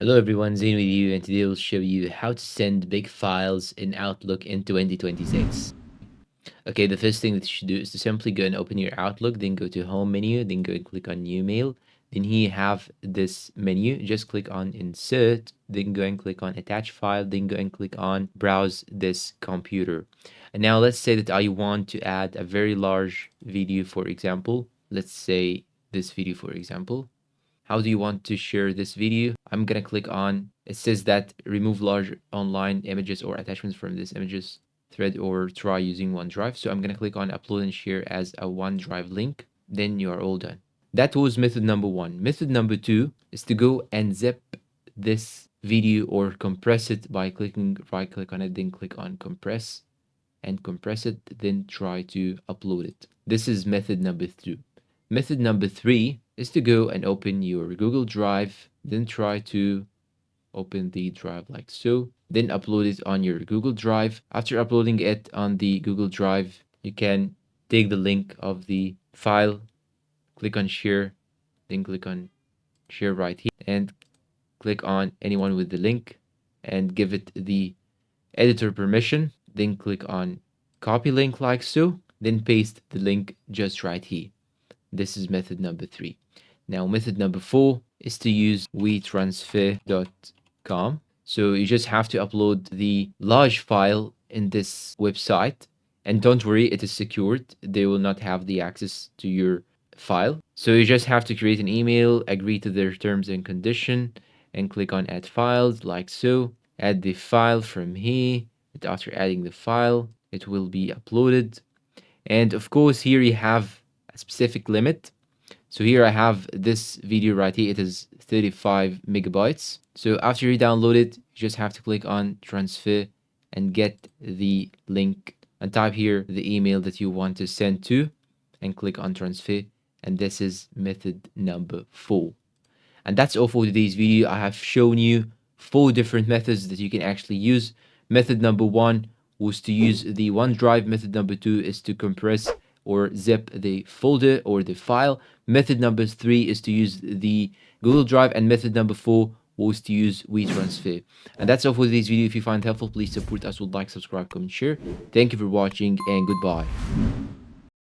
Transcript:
Hello everyone, Zane with you, and today we'll show you how to send big files in Outlook in 2026. Okay, the first thing that you should do is to simply go and open your Outlook, then go to Home menu, then go and click on New Mail. Then here you have this menu, just click on Insert, then go and click on Attach File, then go and click on Browse this computer. And now let's say that I want to add a very large video, for example. Let's say this video, for example. How do you want to share this video? I'm gonna click on, it says that remove large online images or attachments from this images thread or try using OneDrive. So I'm gonna click on upload and share as a OneDrive link. Then you are all done. That was method number one. Method number two is to go and zip this video or compress it by clicking right click on it, then click on compress and compress it, then try to upload it. This is method number two. Method number three is to go and open your Google Drive, then try to open the drive like so, then upload it on your Google Drive. After uploading it on the Google Drive, you can take the link of the file, click on share, then click on share right here, and click on anyone with the link and give it the editor permission, then click on copy link like so, then paste the link just right here. This is method number three. Now, method number four is to use wetransfer.com. So you just have to upload the large file in this website. And don't worry, it is secured. They will not have the access to your file. So you just have to create an email, agree to their terms and condition, and click on add files like so. Add the file from here. And after adding the file, it will be uploaded. And of course, here you have a specific limit. So here I have this video right here. It is 35 megabytes. So after you download it, you just have to click on transfer and get the link and type here the email that you want to send to and click on transfer. And this is method number four. And that's all for today's video. I have shown you 4 different methods that you can actually use. Method number one was to use the OneDrive. Method number two is to compress or zip the folder or the file. Method number three is to use the Google Drive, and method number four was to use WeTransfer. And that's all for today's video. If you find it helpful, please support us with like, subscribe, comment, share. Thank you for watching, and goodbye.